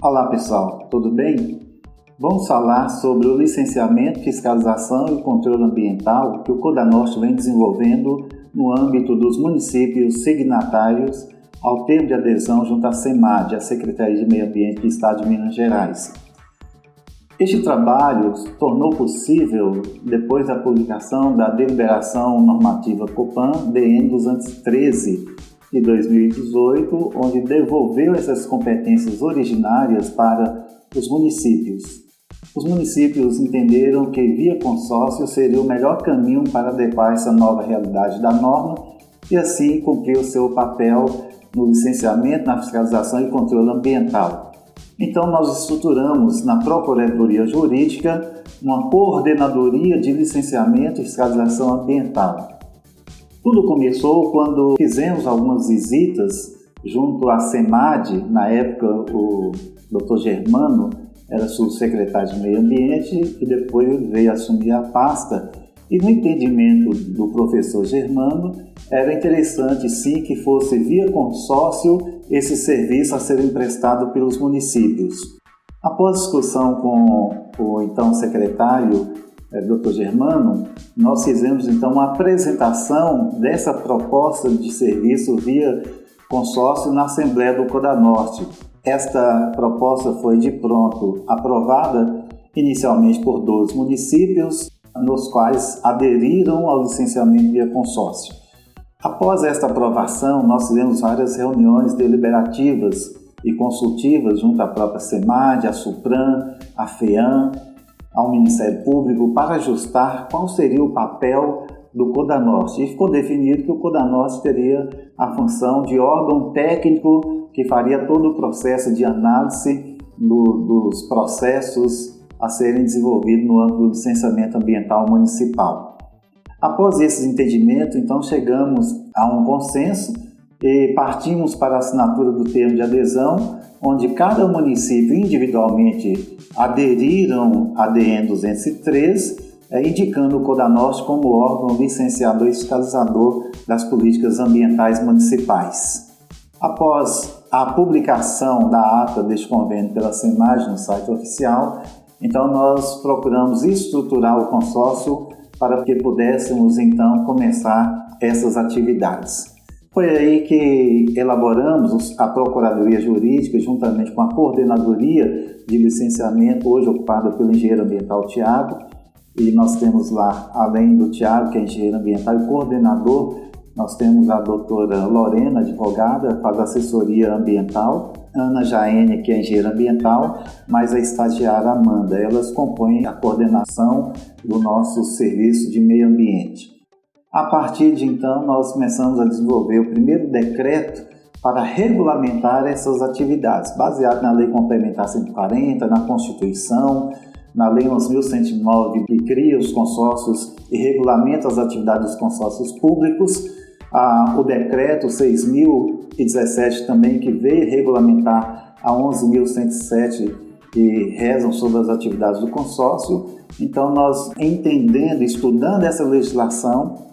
Olá pessoal, tudo bem? Vamos falar sobre o licenciamento, fiscalização e controle ambiental que o Codanorte vem desenvolvendo no âmbito dos municípios signatários ao termo de adesão junto à SEMAD, a Secretaria de Meio Ambiente do Estado de Minas Gerais. Este trabalho tornou possível depois da publicação da Deliberação Normativa COPAN DN 213 de 2018, onde devolveu essas competências originárias para os municípios. Os municípios entenderam que via consórcio seria o melhor caminho para adequar essa nova realidade da norma e assim cumprir o seu papel no licenciamento, na fiscalização e controle ambiental. Então nós estruturamos na Procuradoria Jurídica uma coordenadoria de licenciamento e fiscalização ambiental. Tudo começou quando fizemos algumas visitas junto à SEMAD. Na época o Dr. Germano era subsecretário de Meio Ambiente e depois ele veio assumir a pasta. E no entendimento do professor Germano, era interessante sim que fosse via consórcio esse serviço a ser emprestado pelos municípios. Após discussão com o então secretário, Dr. Germano, nós fizemos então uma apresentação dessa proposta de serviço via consórcio na Assembleia do Codanorte. Esta proposta foi de pronto aprovada inicialmente por 12 municípios, nos quais aderiram ao licenciamento via consórcio. Após esta aprovação, nós fizemos várias reuniões deliberativas e consultivas junto à própria SEMAD, à SUPRAM, à FEAM, ao Ministério Público, para ajustar qual seria o papel do Codanorte. E ficou definido que o Codanorte teria a função de órgão técnico que faria todo o processo de análise dos processos a serem desenvolvidos no âmbito do licenciamento ambiental municipal. Após esse entendimento, então, chegamos a um consenso e partimos para a assinatura do termo de adesão, onde cada município individualmente aderiram à DN 203, indicando o Codanorte como órgão licenciador e fiscalizador das políticas ambientais municipais. Após a publicação da ata deste convênio pela SEMAD no site oficial, então nós procuramos estruturar o consórcio para que pudéssemos então começar essas atividades. Foi aí que elaboramos a Procuradoria Jurídica, juntamente com a Coordenadoria de Licenciamento, hoje ocupada pelo engenheiro ambiental Tiago, e nós temos lá, além do Tiago, que é engenheiro ambiental e coordenador, nós temos a doutora Lorena, advogada, faz assessoria ambiental, Ana Jaene, que é engenheira ambiental, mais a estagiária Amanda. Elas compõem a coordenação do nosso serviço de meio ambiente. A partir de então, nós começamos a desenvolver o primeiro decreto para regulamentar essas atividades, baseado na Lei Complementar 140, na Constituição, na Lei 11.109, que cria os consórcios e regulamenta as atividades dos consórcios públicos, o Decreto 6.017 também, que veio regulamentar a 11.107, que rezam sobre as atividades do consórcio. Então, nós entendendo, estudando essa legislação,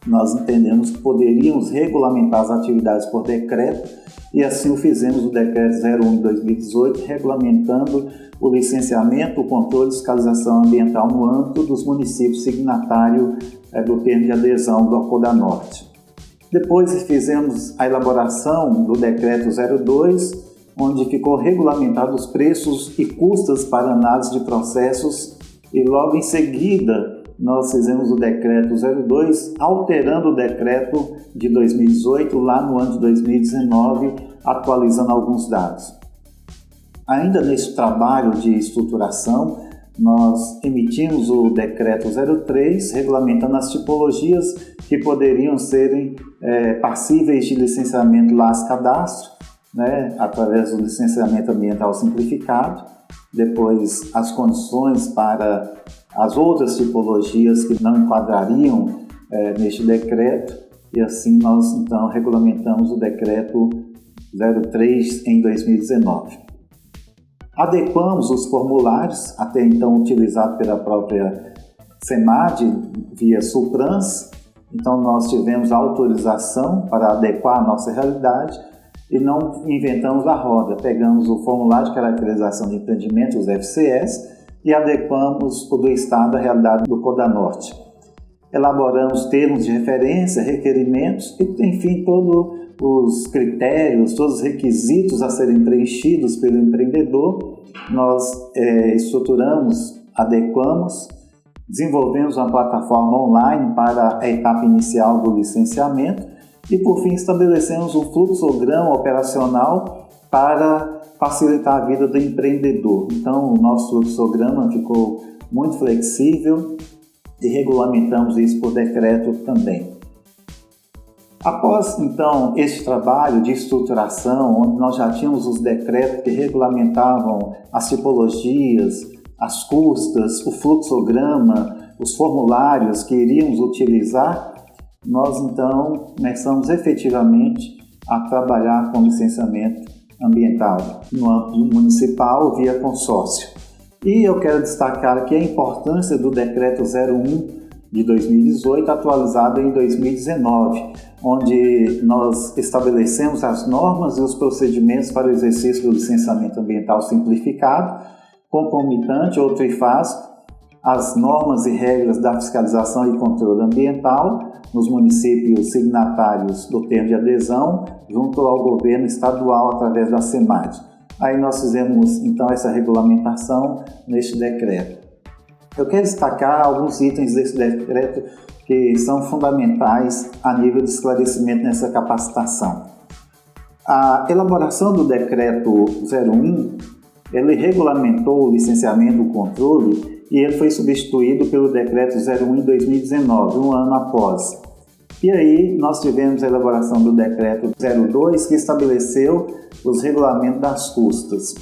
nós entendemos que poderíamos regulamentar as atividades por decreto e assim o fizemos o Decreto 01 de 2018, regulamentando o licenciamento, o controle e fiscalização ambiental no âmbito dos municípios signatários do termo de adesão do Codanorte. Depois fizemos a elaboração do Decreto 02, onde ficou regulamentado os preços e custas para análise de processos e logo em seguida nós fizemos o Decreto 02, alterando o Decreto de 2018, lá no ano de 2019, atualizando alguns dados. Ainda nesse trabalho de estruturação, nós emitimos o Decreto 03, regulamentando as tipologias que poderiam serem passíveis de licenciamento LAS-Cadastro, através do licenciamento ambiental simplificado, depois as condições para as outras tipologias que não enquadrariam neste decreto, e assim nós então regulamentamos o Decreto 03 em 2019. Adequamos os formulários, até então utilizados pela própria SEMAD via SUPRANS, então nós tivemos autorização para adequar a nossa realidade e não inventamos a roda. Pegamos o Formulário de Caracterização de Empreendimentos, os FCS, e adequamos o do Estado à realidade do Codanorte. Elaboramos termos de referência, requerimentos e, enfim, todos os critérios, todos os requisitos a serem preenchidos pelo empreendedor. Nós estruturamos, adequamos, desenvolvemos uma plataforma online para a etapa inicial do licenciamento e, por fim, estabelecemos um fluxograma operacional para facilitar a vida do empreendedor. Então, o nosso fluxograma ficou muito flexível e regulamentamos isso por decreto também. Após, então, esse trabalho de estruturação, onde nós já tínhamos os decretos que regulamentavam as tipologias, as custas, o fluxograma, os formulários que iríamos utilizar, nós, então, começamos efetivamente a trabalhar com licenciamento ambiental no âmbito municipal via consórcio. E eu quero destacar aqui a importância do Decreto 01 de 2018, atualizado em 2019, onde nós estabelecemos as normas e os procedimentos para o exercício do licenciamento ambiental simplificado, concomitante ou trifásico, as normas e regras da fiscalização e controle ambiental nos municípios signatários do termo de adesão, junto ao governo estadual através da SEMAD. Aí nós fizemos, então, essa regulamentação neste decreto. Eu quero destacar alguns itens desse decreto que são fundamentais a nível de esclarecimento nessa capacitação. A elaboração do decreto 01, ele regulamentou o licenciamento e o controle e ele foi substituído pelo decreto 01 em 2019, um ano após. E aí nós tivemos a elaboração do decreto 02, que estabeleceu os regulamentos das custas.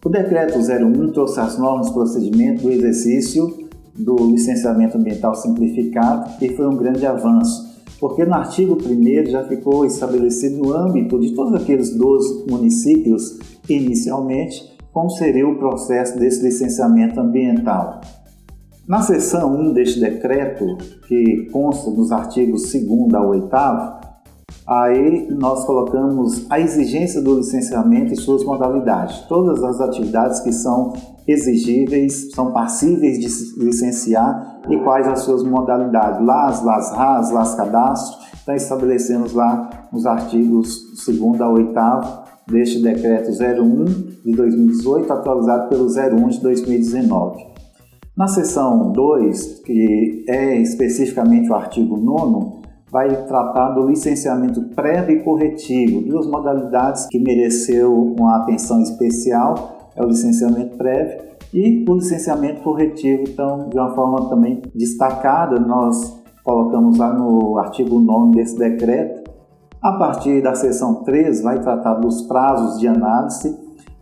O decreto 01 trouxe as normas e procedimentos do exercício do licenciamento ambiental simplificado e foi um grande avanço, porque no artigo 1º já ficou estabelecido no âmbito de todos aqueles 12 municípios, inicialmente, como seria o processo desse licenciamento ambiental. Na seção 1 deste decreto, que consta dos artigos 2º ao 8º, aí nós colocamos a exigência do licenciamento e suas modalidades. Todas as atividades que são exigíveis, são passíveis de licenciar e quais as suas modalidades. LAS, LAS cadastro. Então estabelecemos lá os artigos 2º ao 8º deste decreto 01 de 2018, atualizado pelo 01 de 2019. Na seção 2, que é especificamente o artigo 9º, vai tratar do licenciamento prévio e corretivo, duas modalidades que mereceu uma atenção especial, é o licenciamento prévio e o licenciamento corretivo. Então, de uma forma também destacada, nós colocamos lá no artigo 9º desse decreto. A partir da seção 3, vai tratar dos prazos de análise,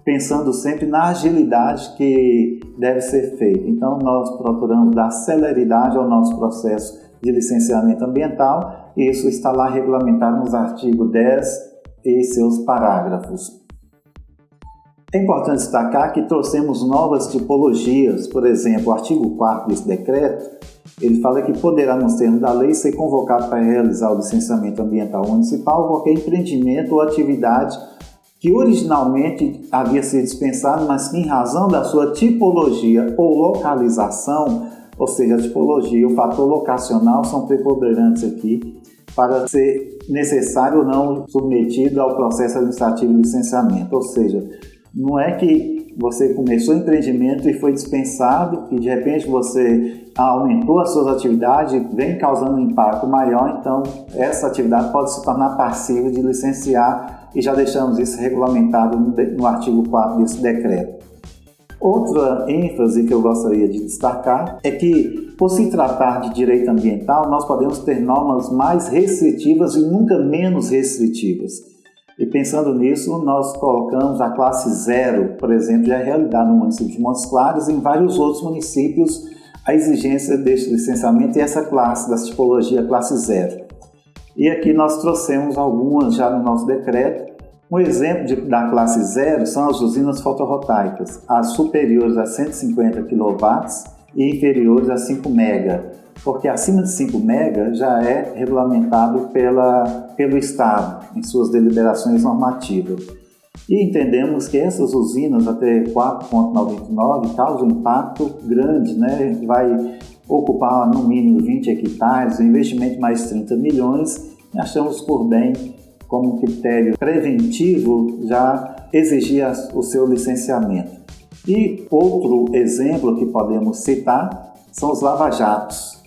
pensando sempre na agilidade que deve ser feita. Então, nós procuramos dar celeridade ao nosso processo de licenciamento ambiental e isso está lá regulamentado nos artigos 10 e seus parágrafos. É importante destacar que trouxemos novas tipologias, por exemplo, o artigo 4º desse decreto, ele fala que poderá, nos termos da lei, ser convocado para realizar o licenciamento ambiental municipal qualquer empreendimento ou atividade que originalmente havia sido dispensado, mas que em razão da sua tipologia ou localização, ou seja, a tipologia e o fator locacional são preponderantes aqui para ser necessário ou não submetido ao processo administrativo de licenciamento. Ou seja, não é que você começou o empreendimento e foi dispensado e de repente você aumentou as suas atividades, vem causando um impacto maior, então essa atividade pode se tornar passível de licenciar e já deixamos isso regulamentado no artigo 4º desse decreto. Outra ênfase que eu gostaria de destacar é que, por se tratar de direito ambiental, nós podemos ter normas mais restritivas e nunca menos restritivas. E pensando nisso, nós colocamos a classe 0, por exemplo, já é realidade no município de Montes Claros e em vários outros municípios a exigência deste licenciamento e essa classe, da tipologia classe 0. E aqui nós trouxemos algumas já no nosso decreto. Um exemplo da classe 0 são as usinas fotovoltaicas, as superiores a 150 kW e inferiores a 5 MW. porque acima de 5 MB já é regulamentado pelo Estado em suas deliberações normativas. E entendemos que essas usinas até 4,99 causam um impacto grande, né? Vai ocupar no mínimo 20 hectares, um investimento de mais 30 milhões, e achamos por bem, como critério preventivo, já exigir o seu licenciamento. E outro exemplo que podemos citar são os lava-jatos,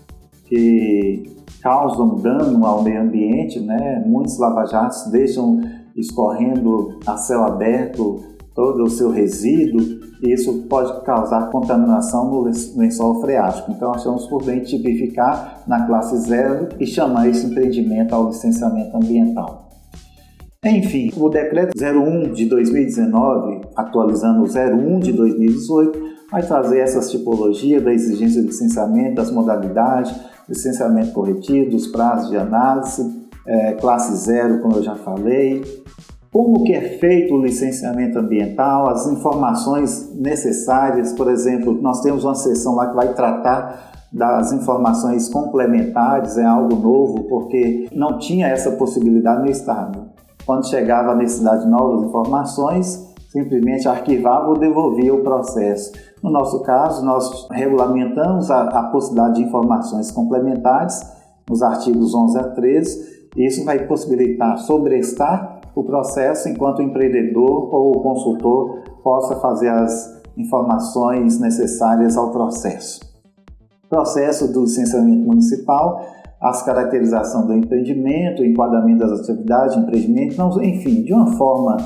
que causam dano ao meio ambiente, né? Muitos lava-jatos deixam escorrendo a céu aberto todo o seu resíduo, e isso pode causar contaminação no lençol freático. Então, achamos por bem tipificar na classe 0 e chamar esse empreendimento ao licenciamento ambiental. Enfim, o Decreto 01 de 2019, atualizando o 01 de 2018, vai trazer essas tipologias da exigência de licenciamento, das modalidades, licenciamento corretivo, dos prazos de análise, classe 0, como eu já falei, como que é feito o licenciamento ambiental, as informações necessárias. Por exemplo, nós temos uma seção lá que vai tratar das informações complementares, é algo novo, porque não tinha essa possibilidade no Estado. Quando chegava a necessidade de novas informações, simplesmente arquivava ou devolvia o processo. No nosso caso, nós regulamentamos a possibilidade de informações complementares nos artigos 11 a 13, e isso vai possibilitar sobrestar o processo enquanto o empreendedor ou o consultor possa fazer as informações necessárias ao processo. Processo do licenciamento municipal, as caracterização do empreendimento, o enquadramento das atividades de empreendimento, enfim, de uma forma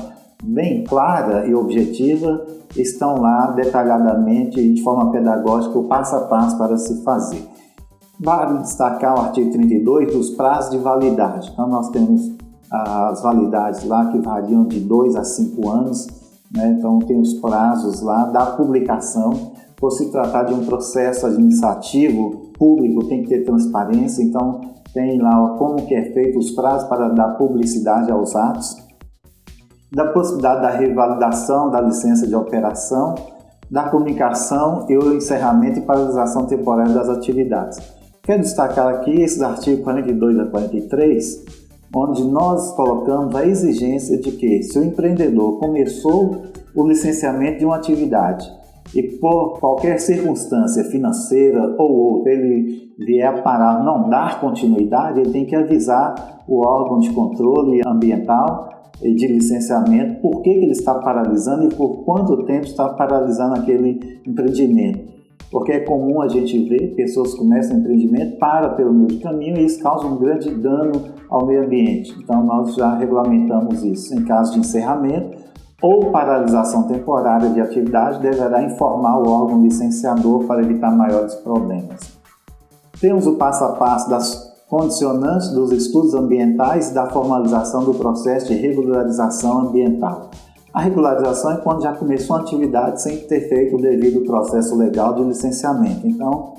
bem clara e objetiva, estão lá detalhadamente e de forma pedagógica o passo a passo para se fazer. Vale destacar o artigo 32 dos prazos de validade. Então, nós temos as validades lá que variam de 2 a 5 anos, né? Então, tem os prazos lá da publicação. Por se tratar de um processo administrativo público, tem que ter transparência. Então, tem lá como que é feito os prazos para dar publicidade aos atos, da possibilidade da revalidação da licença de operação, da comunicação e o encerramento e paralisação temporária das atividades. Quero destacar aqui esses artigos 42 a 43, onde nós colocamos a exigência de que, se o empreendedor começou o licenciamento de uma atividade e por qualquer circunstância financeira ou outra ele vier a parar, não dar continuidade, ele tem que avisar o órgão de controle ambiental e de licenciamento por que ele está paralisando e por quanto tempo está paralisando aquele empreendimento. Porque é comum a gente ver pessoas que começam empreendimento, param pelo meio do caminho e isso causa um grande dano ao meio ambiente. Então, nós já regulamentamos isso. Em caso de encerramento ou paralisação temporária de atividade, deverá informar o órgão licenciador para evitar maiores problemas. Temos o passo a passo das condicionantes dos estudos ambientais e da formalização do processo de regularização ambiental. A regularização é quando já começou a atividade sem ter feito o devido processo legal de licenciamento. Então,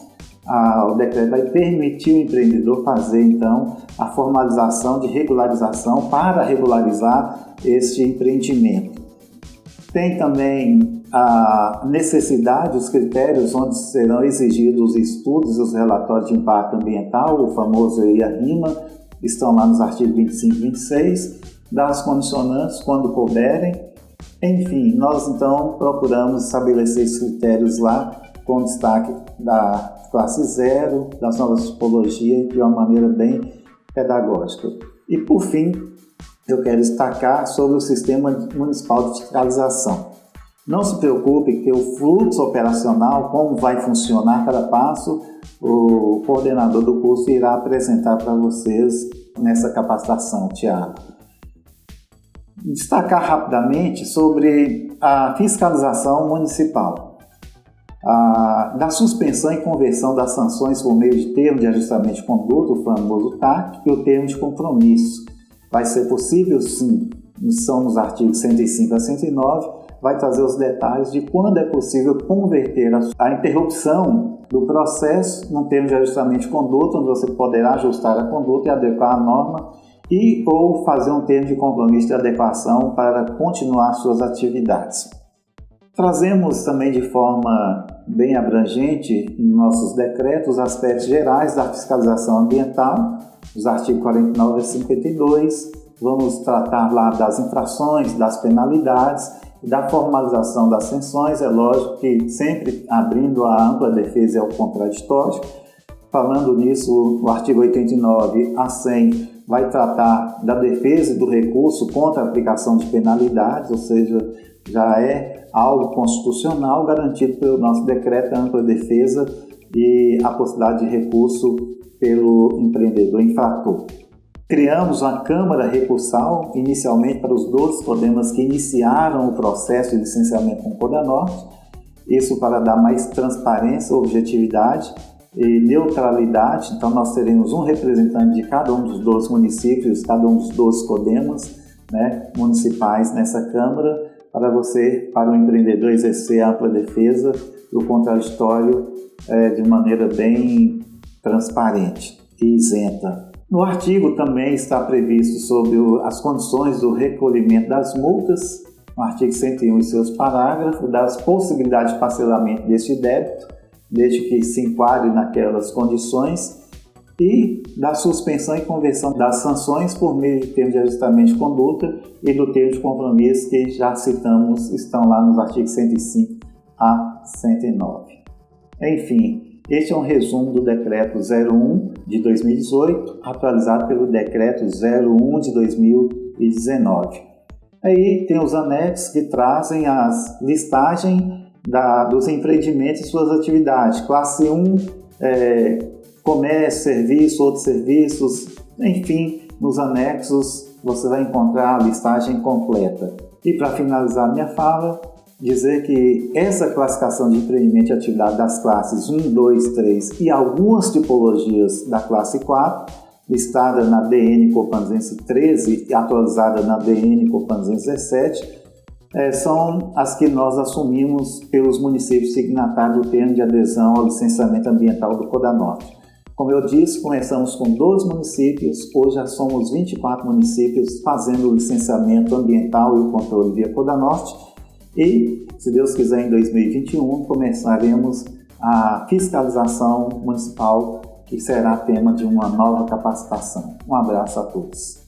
o decreto vai permitir o empreendedor fazer, então, a formalização de regularização para regularizar este empreendimento. Tem também a necessidade, os critérios onde serão exigidos os estudos e os relatórios de impacto ambiental, o famoso IARIMA, estão lá nos artigos 25 e 26, das condicionantes quando couberem. Enfim, nós então procuramos estabelecer esses critérios lá com destaque da classe 0, das novas tipologias, de uma maneira bem pedagógica. E por fim, eu quero destacar sobre o Sistema Municipal de Fiscalização. Não se preocupe que o fluxo operacional, como vai funcionar cada passo, o coordenador do curso irá apresentar para vocês nessa capacitação, Tiago. Destacar rapidamente sobre a fiscalização municipal. Da suspensão e conversão das sanções por meio de termo de ajustamento de conduta, o famoso TAC, e o termo de compromisso. Vai ser possível, sim, são nos artigos 105 a 109, vai trazer os detalhes de quando é possível converter a interrupção do processo num termo de ajustamento de conduta, onde você poderá ajustar a conduta e adequar a norma, ou fazer um termo de compromisso de adequação para continuar suas atividades. Trazemos também de forma bem abrangente em nossos decretos aspectos gerais da fiscalização ambiental, os artigos 49 a 52. Vamos tratar lá das infrações, das penalidades, da formalização das sanções. É lógico que sempre abrindo a ampla defesa ao contraditório. Falando nisso, o artigo 89 a 100 vai tratar da defesa e do recurso contra a aplicação de penalidades, ou seja, já é algo constitucional garantido pelo nosso decreto ampla defesa e a possibilidade de recurso pelo empreendedor infrator. Criamos uma Câmara Recursal, inicialmente para os 12 codemas que iniciaram o processo de licenciamento com o Codanorte, isso para dar mais transparência, objetividade e neutralidade. Então nós teremos um representante de cada um dos 12 municípios, cada um dos 12 codemas, municipais nessa Câmara, para o empreendedor exercer a ampla defesa e o contraditório de maneira bem transparente e isenta. No artigo também está previsto sobre as condições do recolhimento das multas, no artigo 101 e seus parágrafos, das possibilidades de parcelamento deste débito, desde que se enquadre naquelas condições, e da suspensão e conversão das sanções por meio de termo de ajustamento de conduta e do termo de compromisso que já citamos, estão lá nos artigos 105 a 109. Enfim, este é um resumo do Decreto 01 de 2018, atualizado pelo Decreto 01 de 2019. Aí tem os anexos que trazem as listagens dos empreendimentos e suas atividades. Classe 1, comércio, serviço, outros serviços, enfim, nos anexos você vai encontrar a listagem completa. E para finalizar minha fala, dizer que essa classificação de empreendimento e atividade das classes 1, 2, 3 e algumas tipologias da classe 4, listada na DN Copanzense 13 e atualizada na DN Copanzense 17, são as que nós assumimos pelos municípios signatários do termo de adesão ao licenciamento ambiental do Codanorte. Como eu disse, começamos com 12 municípios, hoje já somos 24 municípios fazendo o licenciamento ambiental e o controle via Codanorte e, se Deus quiser, em 2021 começaremos a fiscalização municipal, que será tema de uma nova capacitação. Um abraço a todos.